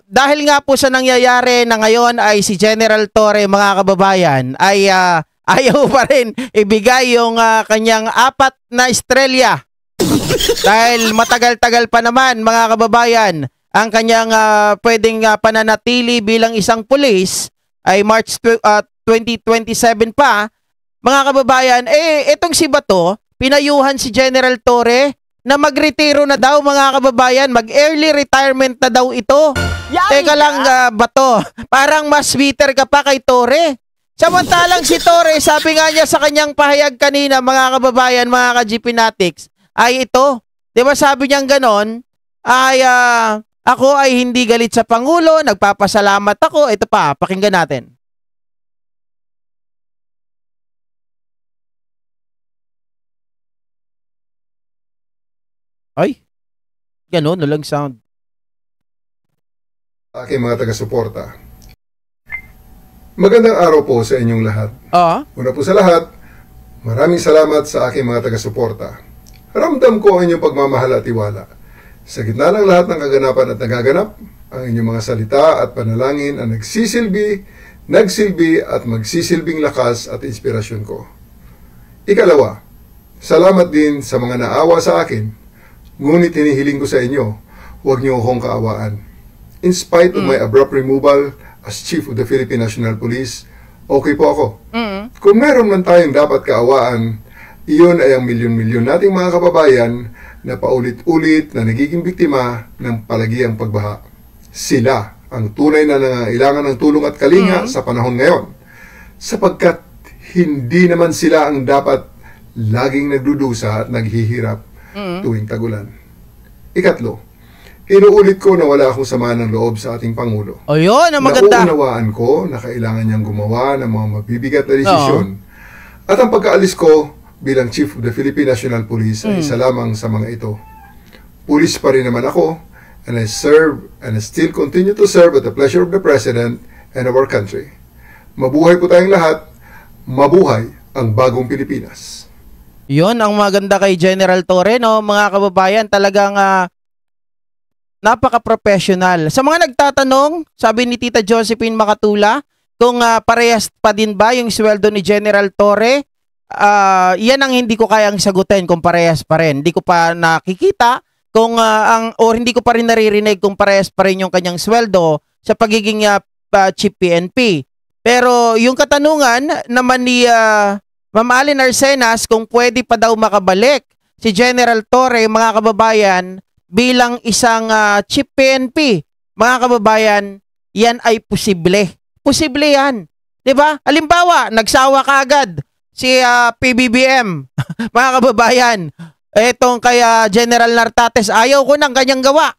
dahil nga po sa nangyayari na ngayon ay si General Torre, mga kababayan, ay ayaw pa rin ibigay yung kanyang 4 na estrelya. Dahil matagal-tagal pa naman, mga kababayan, ang kanyang pwedeng pananatili bilang isang pulis ay March 2027 pa. Mga kababayan, itong si Bato, pinayuhan si General Torre na magretiro na daw, mga kababayan, mag-early retirement na daw ito. Teka lang, Bato, parang mas sweeter ka pa kay Torre. Samantalang si Torre, sabi nga niya sa kanyang pahayag kanina, mga kababayan, mga ka-GP Natics, ay ito. Di ba sabi niyang ganon, ay ako ay hindi galit sa Pangulo, nagpapasalamat ako. Ito pa, pakinggan natin. Ay, gano'n, walang sound. Aking mga taga-suporta, magandang araw po sa inyong lahat. Una po sa lahat, maraming salamat sa aking mga taga-suporta. Ramdam ko ang inyong pagmamahal at tiwala. Sa gitna ng lahat ng kaganapan at nagaganap, ang inyong mga salita at panalangin ang nagsilbi at magsisilbing lakas at inspirasyon ko. Ikalawa, salamat din sa mga naawa sa akin. Ngunit hinihiling ko sa inyo, huwag niyo akong kaawaan. In spite of my abrupt removal as Chief of the Philippine National Police, okay po ako. Kung meron man tayong dapat kaawaan, iyon ay ang milyon-milyon nating mga kababayan na paulit-ulit na nagiging biktima ng palagiang pagbaha. Sila ang tunay na nangangailangan ng tulong at kalinga sa panahon ngayon, sapagkat hindi naman sila ang dapat laging nagdudusa at naghihirap tuwing tagulan. Ikatlo, inuulit ko na wala akong sama ng loob sa ating Pangulo. O yun, ang maganda. Nauunawaan ko na kailangan niyang gumawa ng mga mabibigat na desisyon. At ang pagkaalis ko bilang Chief of the Philippine National Police ay isa lamang sa mga ito. Pulis pa rin naman ako, and I serve and I still continue to serve at the pleasure of the President and of our country. Mabuhay po tayong lahat. Mabuhay ang bagong Pilipinas. Yun ang maganda kay General Torre, no? Mga kababayan, talagang napaka-professional. Sa mga nagtatanong, sabi ni Tita Josephine Makatula, kung parehas pa din ba yung sweldo ni General Torre, yan ang hindi ko kayang sagutin kung parehas pa rin. Hindi ko pa nakikita kung hindi ko pa rin naririnig kung parehas pa rin yung kanyang sweldo sa pagiging Chief PNP. Pero yung katanungan naman ni Ma'am Allen Arsenas, kung pwede pa daw makabalik si General Torre, mga kababayan, bilang isang Chief PNP, mga kababayan, yan ay posible. Posible yan. Diba? Halimbawa, nagsawa ka agad si PBBM, mga kababayan. Etong kaya General Nartates, ayaw ko ng kanyang gawa.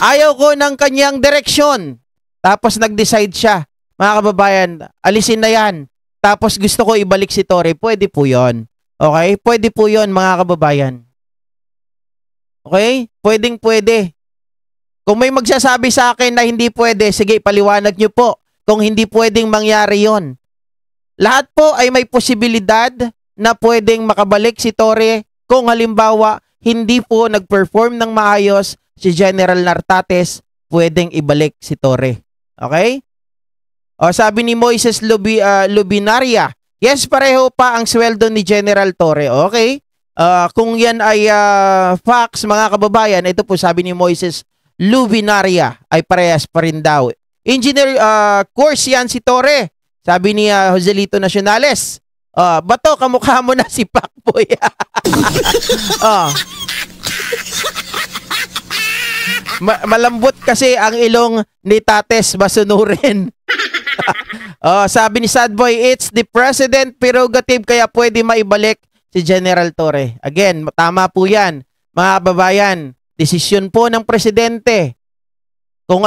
Ayaw ko ng kanyang direksyon. Tapos nag-decide siya, mga kababayan, alisin na yan. Tapos gusto ko ibalik si Torre, pwede po yun. Okay? Pwede po yun, mga kababayan. Okay? Pwedeng pwede. Kung may magsasabi sa akin na hindi pwede, sige, paliwanag nyo po kung hindi pwedeng mangyari yon. Lahat po ay may posibilidad na pwedeng makabalik si Torre kung halimbawa hindi po nag-perform ng maayos si General Nartates, pwedeng ibalik si Torre. Okay? O, sabi ni Moises Lubinaria, yes, pareho pa ang sweldo ni General Torre. Okay? Kung yan ay facts, mga kababayan, ito po sabi ni Moises Lubinaria, ay parehas pa rin daw. Engineer course yan si Torre, sabi ni Joselito Nacionales. Bato, kamukha mo na si Pacboy. Malambot kasi ang ilong ni Tates masunurin. Sabi ni Sadboy, it's the president prerogative kaya pwede maibalik si General Torre. Again, tama po yan. Mga kababayan, desisyon po ng presidente. Kung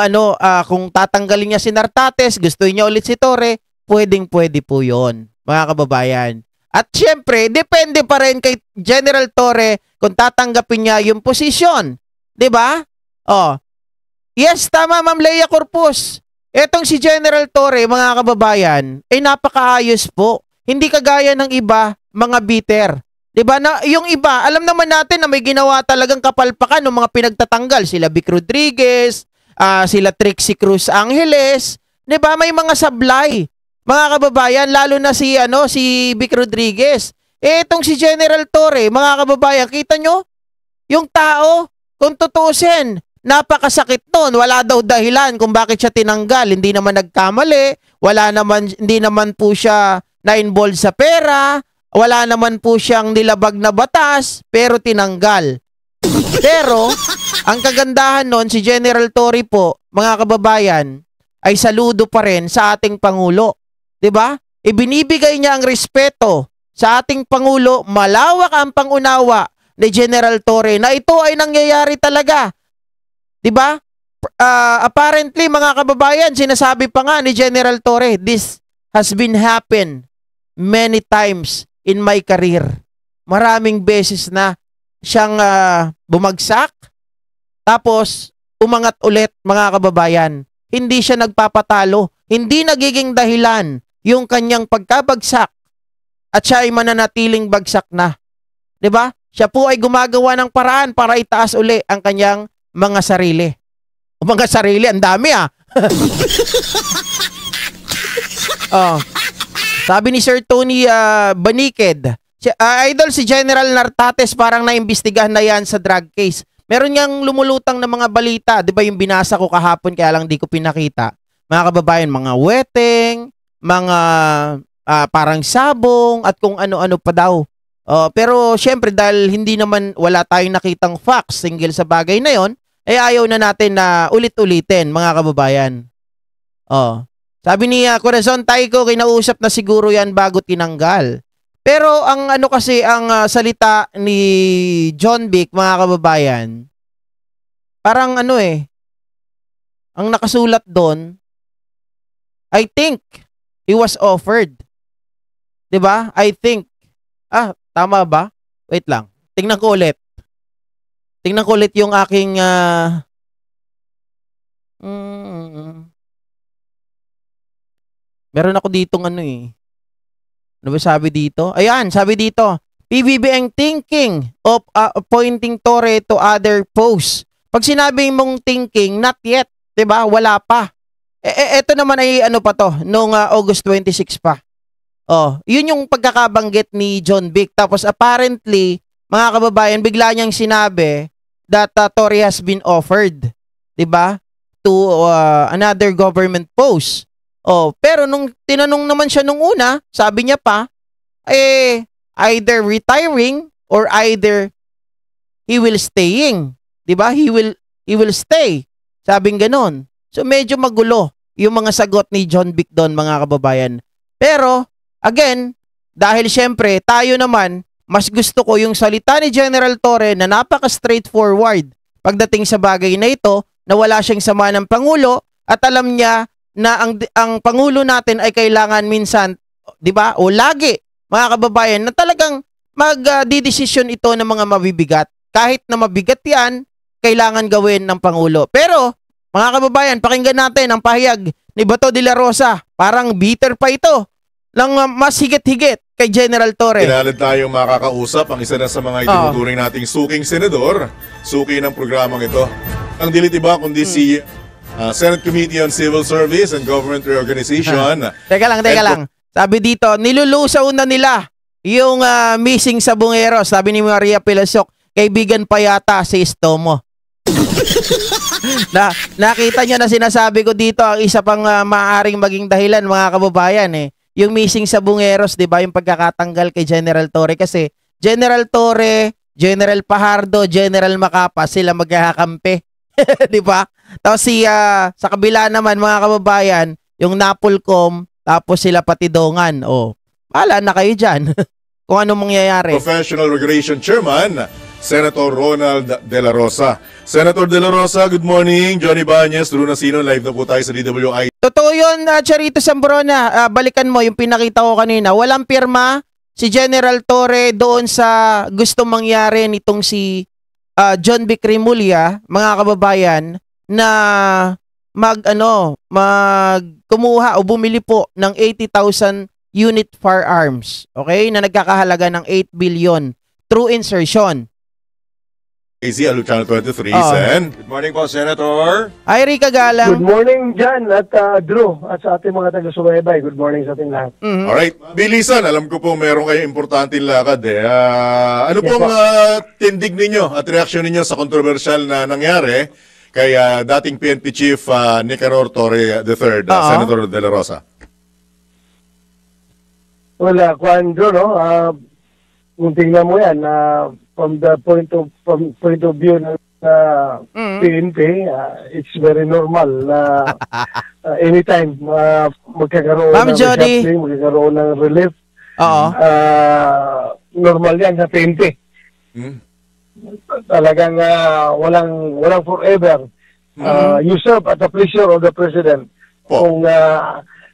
kung tatanggalin niya si Nartates, gusto niya ulit si Torre, pwedeng-pwede po yun, mga kababayan. At syempre, depende pa rin kay General Torre kung tatanggapin niya yung posisyon. 'Di ba? Yes, tama, Ma'am Leia Corpus. Etong si General Torre, mga kababayan, ay napakaayos po. Hindi kagaya ng iba, mga bitter. 'Di ba? Na yung iba, alam naman natin na may ginawa talagang kapalpakan ng mga pinagtatanggal, sila Vic Rodriguez, sila Trixie Cruz Angeles, 'di ba? May mga sablay. Mga kababayan, lalo na si Vic Rodriguez. Itong si General Torre, mga kababayan, kita nyo? Yung tao, kung tutusin, napakasakit nun. Wala daw dahilan kung bakit siya tinanggal. Hindi naman nagkamali, hindi naman po siya na-involved sa pera, wala naman po siyang nilabag na batas, pero tinanggal. Pero, ang kagandahan nun, si General Torre po, mga kababayan, ay saludo pa rin sa ating Pangulo. 'Di ba? Ibinibigay niya ang respeto sa ating Pangulo, malawak ang pangunawa ni General Torre na ito ay nangyayari talaga. 'Di ba? Apparently, mga kababayan, sinasabi pa nga ni General Torre, this has been happen many times in my career. Maraming beses na siyang bumagsak, tapos umangat ulit, mga kababayan. Hindi siya nagpapatalo, hindi nagiging dahilan yung kanyang pagkabagsak at siya ay mananatiling bagsak na. 'Di ba? Siya po ay gumagawa ng paraan para itaas uli ang kanyang mga sarili. O mga sarili, ang dami Oh. Sabi ni Sir Tony Baniked, idol si General Nartates parang naimbestigahan na yan sa drug case. Meron niyang lumulutang na mga balita, 'di ba, yung binasa ko kahapon kaya lang di ko pinakita. Mga kababayan, mga weteng, mga parang sabong at kung ano-ano pa daw. Pero syempre dahil wala tayong nakitang facts single sa bagay na yon, ay ayaw na natin na ulit-ulitin, mga kababayan. Sabi ni Corazon Taiko, kinausap na siguro yan bago tinanggal. Pero ang salita ni John Vic, mga kababayan, parang ang nakasulat doon, I think he was offered. 'Di ba? I think. Tama ba? Wait lang. Tingnan ko ulit. Yung aking meron ako ditong Ano ba sabi dito? Ayan, sabi dito, PBBM thinking of appointing Torre to other posts. Pag sinabi mong thinking, not yet. 'Di ba? Wala pa. Ito naman ay pa to, noong August 26 pa. Yun yung pagkakabanggit ni John Vic. Tapos apparently, mga kababayan, bigla niyang sinabi that Torre has been offered, 'di ba? To another government post. Pero nung tinanong naman siya nung una, sabi niya pa, either retiring or either he will staying. 'Di ba? He will stay. Sabing ganon. So medyo magulo yung mga sagot ni John Vic doon, mga kababayan. Pero again, dahil syempre tayo naman, mas gusto ko yung salita ni General Torre na napaka-straightforward pagdating sa bagay na ito, na wala siyang sama ng Pangulo at alam niya na ang Pangulo natin ay kailangan minsan, 'di ba? O lagi, mga kababayan, na talagang magdidesisyon ito ng mga mabibigat. Kahit na mabigat 'yan, kailangan gawin ng Pangulo. Pero mga kababayan, pakinggan natin ang pahayag ni Bato de la Rosa. Parang bitter pa ito lang, mas higit-higit kay General Torre. Kinalad tayong makakausap ang isa na sa mga itinuturing nating suking senador, suki ng programang ito. Ang dilit iba kundi si Senate Committee on Civil Service and Government Reorganization. Teka lang. Sabi dito, nilulusaw na nila yung missing sa bungero. Sabi ni Maria Pilasok, kaibigan pa yata si Estomo. Nakita nyo na sinasabi ko dito, ang isa pang maaaring maging dahilan, mga kababayan, yung missing sa bungeros, 'di ba, yung pagkakatanggal kay General Torre. Kasi General Torre, General Pajardo, General Macapa, sila magkakakampi. 'Di ba? Tapos sa kabila naman, mga kababayan, yung Napolcom, tapos sila Patidongan. Bahala na kayo diyan. Kung ano mangyayari. Professional Regulation Chairman, Senator Ronald De La Rosa. Senator De La Rosa, good morning. Johnny Bañez, Luna Sino, live na po tayo sa DWI. Totoo yun, Charito Sambrona. Balikan mo yung pinakita ko kanina. Walang pirma si General Torre doon sa gusto mangyari nitong si John Vic Remulla, mga kababayan, na kumuha o bumili po ng 80,000 unit firearms, okay, na nagkakahalaga ng 8 billion. through insertion. AZ Channel 23, Oo. Sen. Good morning po, Senator. Ay, Rica Good Galang. morning, Jan at Drew at sa ating mga taga-subaybay. Good morning sa ating lahat. Alright, bilisan. Alam ko po meron kayong importanteng lakad eh. Ano Yes, pong po. tindig ninyo at reaksyon ninyo sa kontrobersyal na nangyari kay dating PNP Chief Nicanor Torre III, Oo. Senator De La Rosa? Wala, Drew, no? Kung tingnan mo yan, from the point of view ng PNP, it's very normal na anytime magkakaroon Ma'am ng Jody. reshuffling, magkakaroon ng relief, Oo. normal yan sa PNP. Hmm? Talagang walang forever. You serve at the pleasure of the President. Po. Kung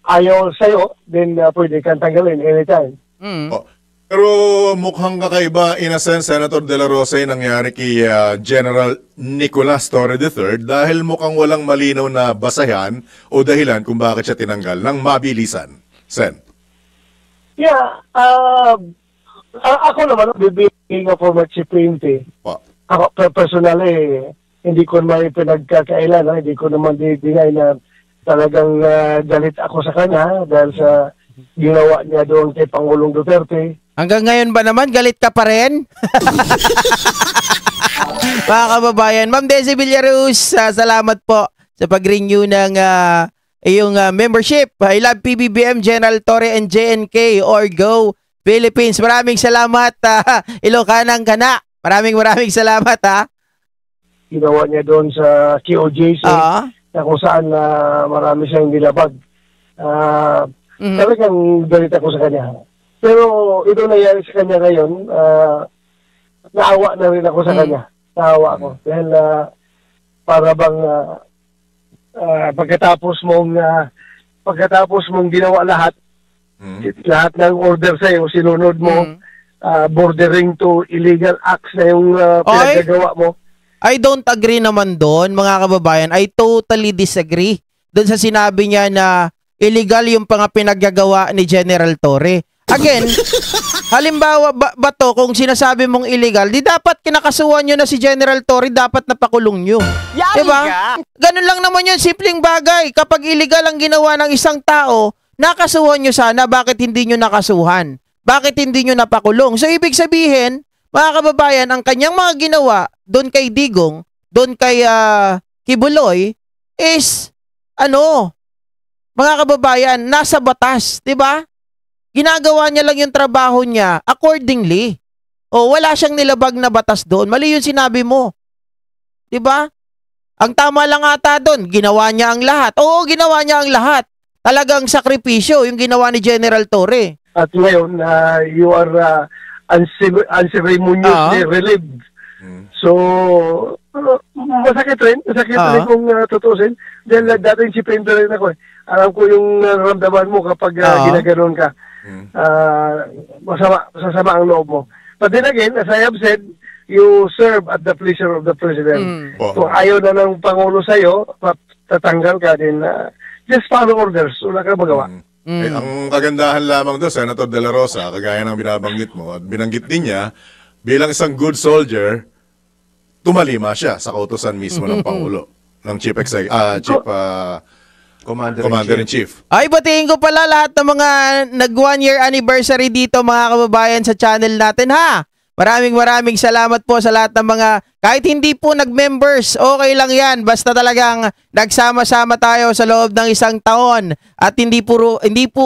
ayaw sa'yo, then pwede kang tanggalin anytime. Oh. Pero mukhang kakaiba in a sense, Senator De La Rosa, yung nangyari kay General Nicolas Torre III dahil mukhang walang malinaw na basahan o dahilan kung bakit siya tinanggal ng mabilisan. Sen. Yeah, ako naman, being a former chief PNP, Po. ako personally, hindi ko naman pinagkakailan, hindi ko naman dinay na talagang galit ako sa kanya dahil sa ginawa niya doon kay Pangulong Duterte. Hanggang ngayon ba naman, galit ka pa rin? Mga kababayan, Ma'am Desi Villaruz, salamat po sa pag-renew ng iyong membership. I love PBBM, General Torre and JNK or Go Philippines. Maraming salamat, Ilocanang Kana. Maraming salamat, ha? Ginawa niya doon sa QOJC na kung saan marami siyang nilabag. Talagang galit ako sa kanya. Pero ito nangyari sa kanya ngayon, naawa na rin ako sa kanya. Naawa ako. Dahil para bang pagkatapos mong ginawa lahat ng order sa'yo, sinunod mo, bordering to illegal acts na yung pinagagawa mo. I don't agree naman doon, mga kababayan. I totally disagree doon sa sinabi niya na illegal yung pinaggagawa ni General Torre. Again, halimbawa ba to, kung sinasabi mong illegal, di dapat kinakasuhan nyo na si General Torre, dapat napakulong nyo. Diba? Ganun lang naman yun, simpleng bagay. Kapag illegal ang ginawa ng isang tao, nakasuhan nyo sana, bakit hindi nyo nakasuhan? Bakit hindi nyo napakulong? So, ibig sabihin, mga kababayan, ang kanyang mga ginawa doon kay Digong, doon kay Kibuloy, is, mga kababayan, nasa batas, di ba? Ginagawa niya lang yung trabaho niya accordingly. O, wala siyang nilabag na batas doon. Mali yung sinabi mo. Di ba? Ang tama lang ata doon, ginawa niya ang lahat. Oo, ginawa niya ang lahat. Talagang sakripisyo yung ginawa ni General Torre. At ngayon, you are unceremoniously relieved. So, masakit rin kung tutusin. Dahil dating si Pento rin ako. Alam ko yung nararamdaman mo kapag ginaganon ka. Masasama ang loob mo. But then again, as I have said, you serve at the pleasure of the President. Kung ayaw na ng Pangulo sa'yo, tatanggal ka din. Just follow orders. Wala ka magawa. Ang kagandahan lamang doon, Senator De La Rosa, kagaya ng binabanggit mo, at binanggit din niya, bilang isang good soldier, tumalima siya sa kautusan mismo ng Pangulo, ng Commander-in-Chief. Ay, batiin ko pala lahat ng mga nag 1 year anniversary dito, mga kababayan, sa channel natin, ha? Maraming salamat po sa lahat ng mga, kahit hindi po nag-members, okay lang yan. Basta talagang nagsama-sama tayo sa loob ng isang taon at hindi po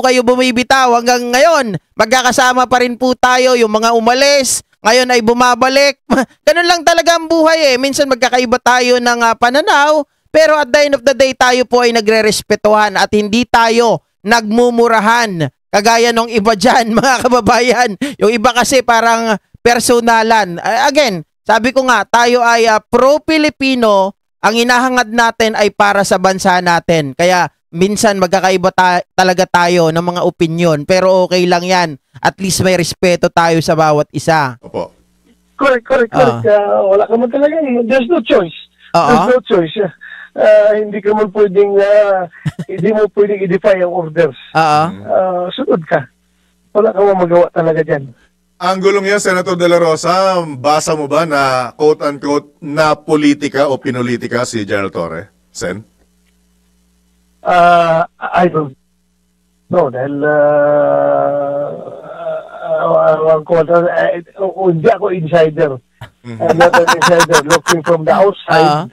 kayo bumibitaw hanggang ngayon. Magkakasama pa rin po tayo, yung mga umalis, ngayon ay bumabalik. Ganun lang talaga ang buhay eh. Minsan magkakaiba tayo ng pananaw, pero at the end of the day, tayo po ay nagre-respetuhan at hindi tayo nagmumurahan. Kagaya nung iba dyan, mga kababayan. Yung iba kasi parang personalan. Again, sabi ko nga, tayo ay pro-Pilipino. Ang hinahangad natin ay para sa bansa natin. Kaya minsan magkakaiba talaga tayo ng mga opinion. Pero okay lang yan. At least may respeto tayo sa bawat isa. Opo. Correct. Wala ka man talaga. There's no choice. There's no choice. Hindi ka man pwedeng hindi mo pwedeng i-defy ang orders. Sunod ka. Wala ka man magawa talaga dyan. Ang gulong yan, Senator De La Rosa, basa mo ba na quote-unquote na politika o pinulitika si General Torre? Sen? I don't know. Dahil hindi ako insider. I'm not an insider. Looking from the outside,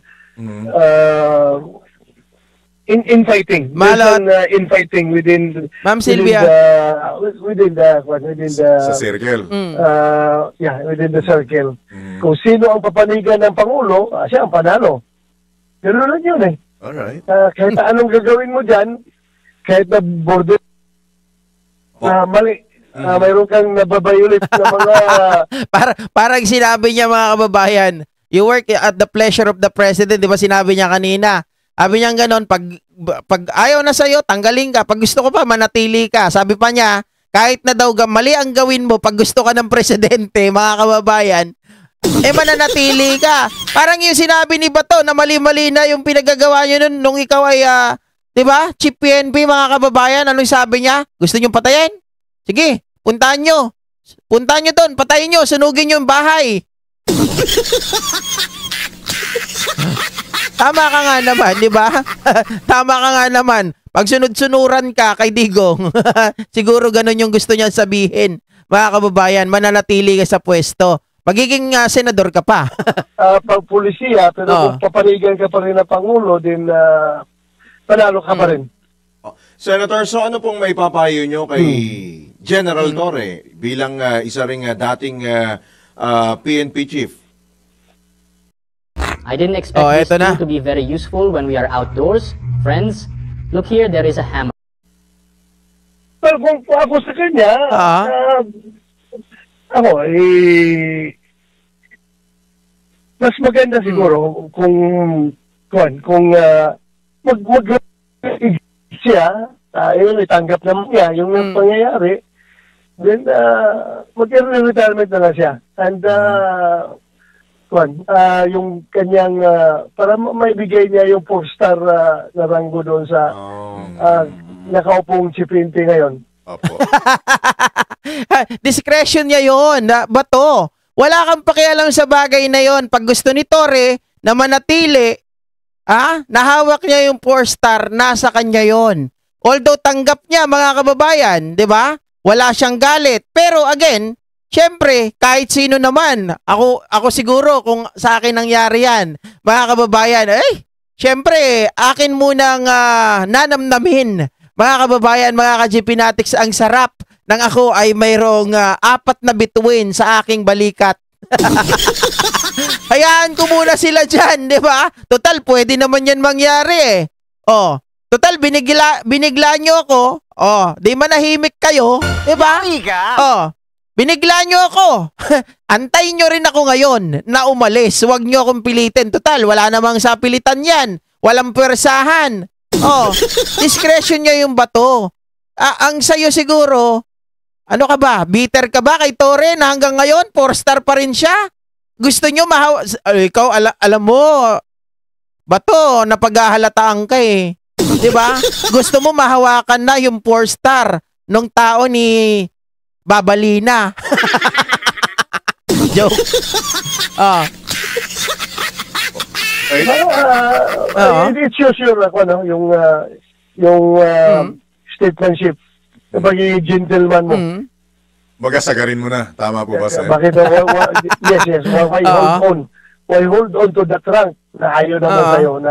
infighting. Malot. Infighting within Ma'am Sylvia. Within the Sa circle. within the circle. Kung sino ang papanigan ng Pangulo, siya ang panalo. Gano'n lang yun eh. Alright. Kahit anong gagawin mo dyan, kahit na border, mali. Mayroon kang nababayulit na mga... Parang sinabi niya, mga kababayan, you work at the pleasure of the president, di ba sinabi niya kanina? Sabi niya gano'n, pag ayaw na sa'yo, tanggalin ka. Pag gusto ko pa, manatili ka. Sabi pa niya, kahit na daw mali ang gawin mo, pag gusto ka ng presidente, mga kababayan, mananatili ka. Parang yung sinabi ni Bato na mali-mali na yung pinagagawa niyo nun nung ikaw ay, di ba, Chief PNP, mga kababayan, anong sabi niya? Gusto niyo patayin? Sige, puntahan nyo. Puntahan nyo doon, patayin nyo, sunugin nyo yung bahay. Tama ka nga naman, di ba? Tama ka nga naman. Pag sunod-sunuran ka kay Digong, siguro ganun yung gusto niya sabihin. Mga kababayan, mananatili ka sa pwesto. Magiging senador ka pa. Pag pulisiya, pero kung papanigan ka pa rin na Pangulo, din panalo ka pa rin. Senator, so ano pong may papayo nyo kay General Torre bilang isa ring dating PNP chief? I didn't expect this tool to be very useful when we are outdoors. Friends, look here, there is a hammer. Pero kung ako sa kanya, mas maganda siguro kung siya, itanggap naman niya yung pangyayari, then mag-retirement na lang siya. And yung kanyang, para maibigay niya yung 4-star na ranggo doon sa nakaupong chipinti ngayon. Opo. Discretion niya yun. Bato, wala kang pakialam sa bagay na yon. Pag gusto ni Torre na manatili, nahawak niya yung 4-star, nasa kanya yon. Although tanggap niya, mga kababayan, di ba? Wala siyang galit. Pero again, syempre, kahit sino naman, ako siguro kung sa akin nangyari yan, mga kababayan, syempre, akin munang nanamnamin. Mga kababayan, mga ka-GPnatics, ang sarap ng ako ay mayroong 4 na bituin sa aking balikat. Hayaan ko muna sila dyan, di ba? Total, pwede naman yan mangyari total, binigla nyo ako. Di manahimik kayo, di ba? Binigla nyo ako. Antayin nyo rin ako ngayon na umalis. Huwag nyo akong pilitin. Total, wala namang sapilitan yan. Walang pwersahan. Discretion niya yung Bato. Ang sayo siguro, ano ka ba? Bitter ka ba kay Torre na hanggang ngayon 4-star pa rin siya? Gusto nyo ikaw, alam mo, Bato, napaghahalataan ka eh. Diba? Gusto mo mahawakan na yung 4-star nung tao ni Babalina. Joke. It's sure ako, yung statesmanship. Pagiging gentleman mo. Magasagarin mo na. Tama po ba, Sen? Bakit? Yes. Why hold on to that rank na ayaw naman tayo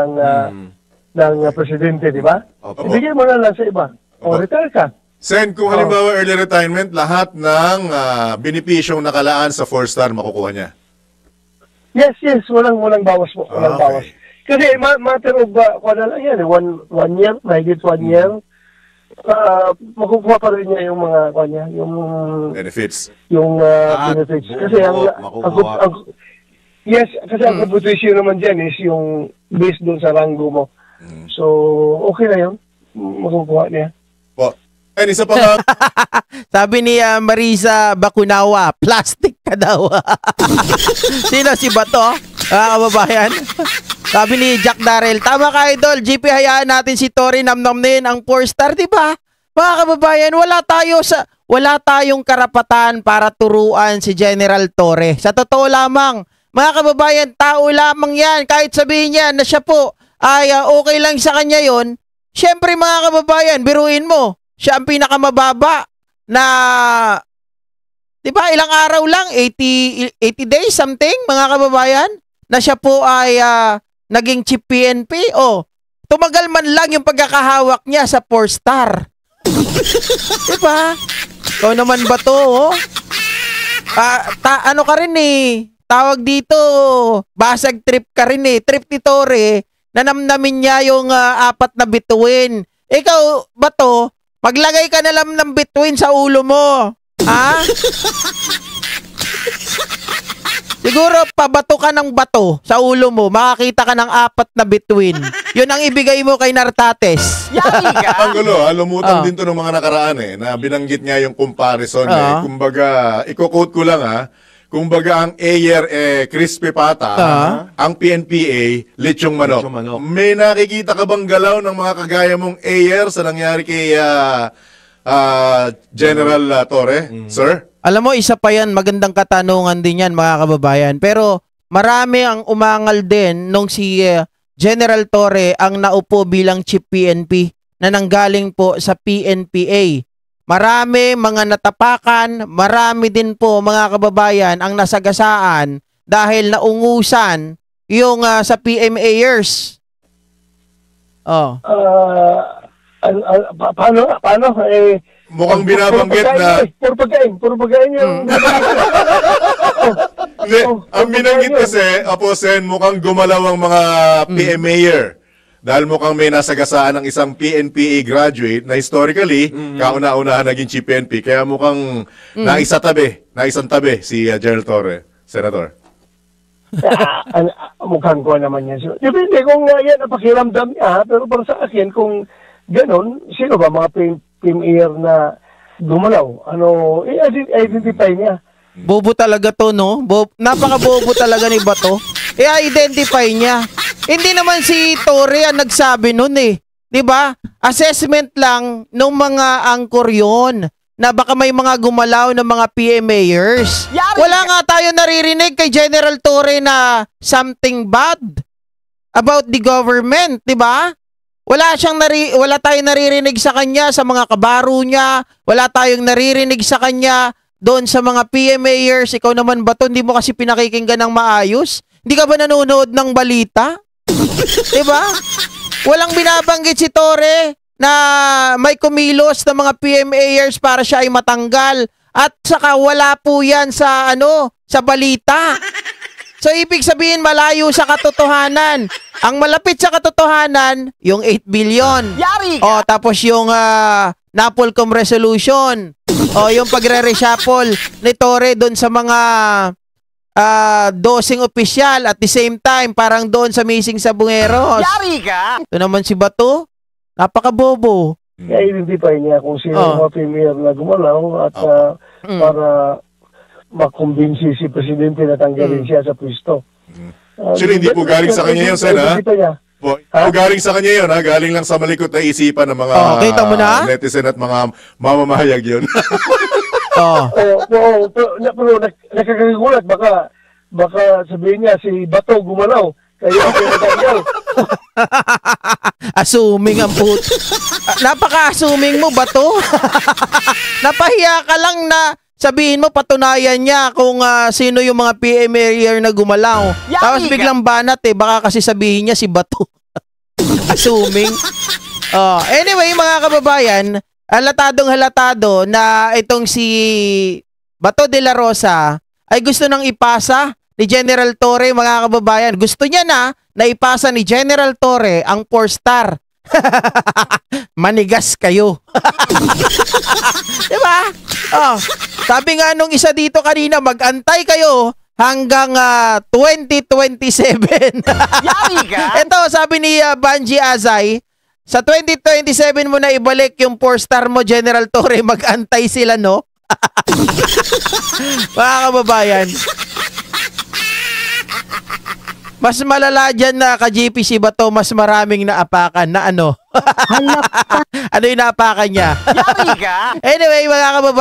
ng presidente, di ba? Ibigay mo na lang sa iba. Retire ka. Sen, kung halimbawa early retirement, lahat ng benepisyong nakalaan sa 4-star makukuha niya? Yes. Walang bawas po. Walang bawas. Kasi matter of, na lang yan, one year, mahigit 1 year, makukuha pa rin niya yung mga, yung benefits. Yung benefits. Kasi kasi ang competition naman dyan is yung based doon sa ranggo mo. So, okay na yun. Makukuha niya. Isa pa nga. Sabi ni Marisa Bakunawa, plastic ka daw. Sino si Bato? Kababayan? Sabi ni Jack Darrell, tama ka idol, GP hayaan natin si Torre namnamnin ang 4-star, di ba? Mga kababayan, wala tayong karapatan para turuan si General Torre. Sa totoo lamang, mga kababayan, tao lamang yan. Kahit sabihin niya na siya po ay okay lang sa kanya yon. Siyempre mga kababayan, biruin mo, siya ang pinakamababa na, di ba, ilang araw lang, 80 days something, mga kababayan, na siya po ay naging chief PNP. O, tumagal man lang yung pagkakahawak niya sa 4-star. Di ba? Ikaw naman ba to, oh? Ano ka rin eh, tawag dito, basag trip ka rin eh. Trip ni Torre, nanamnamin niya yung 4 na bituin. Ikaw ba to, maglagay ka na lang ng bituin sa ulo mo. Ha? Siguro pabato ka ng bato sa ulo mo, makakita ka ng 4 na bituin. Yun ang ibigay mo kay Nartates. Yari ka! Ang gulo, lumutang din to ng mga nakaraan na binanggit nga yung comparison Kumbaga, i-quote ko lang kumbaga ang Ayer crispy pata, ang PNPA lechong manok. May nakikita ka bang galaw ng mga kagaya mong Ayer sa nangyari kay General Torre, sir? Alam mo, isa pa yan, magandang katanungan din yan mga kababayan. Pero marami ang umangal din nung si General Torre ang naupo bilang chief PNP na nanggaling po sa PNPA. Marami mga natapakan, marami din po mga kababayan ang nasagasaan dahil naungusan yung sa PMAers. Paano? Mukhang binabanggit na... Puro pagkain yung... Ang binanggit kasi, Sen, mukhang gumalaw ang mga PMAer. Dahil mukhang may nasagasaan ng isang PNPA graduate na historically, kauna-unahan naging chief PNP. Kaya mukhang naisang tabi si General Torre, Senator. Mukhang ko naman yan. Depende kung yan ang pakiramdam niya, pero para sa akin, kung ganon, sino ba mga PMAer na gumalaw? I-identify niya. Bobo talaga to, no? Napaka-bobo talaga ni Bato. I-identify niya. Hindi naman si Torre ang nagsabi nun eh. 'Di ba? Assessment lang nung mga angkor yon na baka may mga gumalaw ng mga PMAers. Wala nga tayo naririnig kay General Torre na something bad about the government, 'di ba? Wala tayong naririnig sa kanya sa mga kabaro niya, wala tayong naririnig sa kanya doon sa mga PMAers. Ikaw naman ba to, hindi mo kasi pinakikinggan ng maayos? Hindi ka ba nanonood ng balita? Diba? Walang binabanggit si Torre na may kumilos ng mga PMAers para siya ay matanggal. At saka wala po yan sa balita. So ibig sabihin malayo sa katotohanan. Ang malapit sa katotohanan, yung 8 billion. Yari ka! Tapos yung NAPOLCOM resolution. Yung pagre-reshuffle ni Torre doon sa mga dosing opisyal at the same time parang doon sa missing sa Bungeros. Yari ka! Ito naman si Bato, napakabobo. Kaya identify niya kung sino yung mga premier na gumalaw at para makumbinsi si Presidente na tanggalin siya sa pwesto. Actually, hindi po galing sa kanya yun, Sen, po galing sa kanya yun, galing lang sa malikot na isipan ng mga kita mo na? Netizen at mga mamamahayag yun. Pero nakakagulat, baka sabihin niya si Bato gumalaw, kaya ako natanggal. Assuming ang napaka-assuming mo, Bato. Napahiya ka lang na sabihin mo, patunayan niya kung sino yung mga PMAer na gumalaw. Tapos biglang banat baka kasi sabihin niya si Bato. Assuming. Anyway, mga kababayan, halatadong-halatado na itong si Bato de la Rosa ay gusto nang ipasa ni General Torre, mga kababayan. Gusto niya na ipasa ni General Torre ang 4-star. Manigas kayo. Diba? Sabi nga nung isa dito kanina, mag-antay kayo hanggang 2027. Yari ka? Ito, sabi ni Banji Azay, sa 2027 mo na ibalik yung 4-star mo, General Torre, mag-antay sila, no? Mga kababayan, mas malala dyan na ka-JP si Bato, mas maraming naapakan na ano. Ano yung naapakan niya? Yari ka? Anyway, mga kababayan,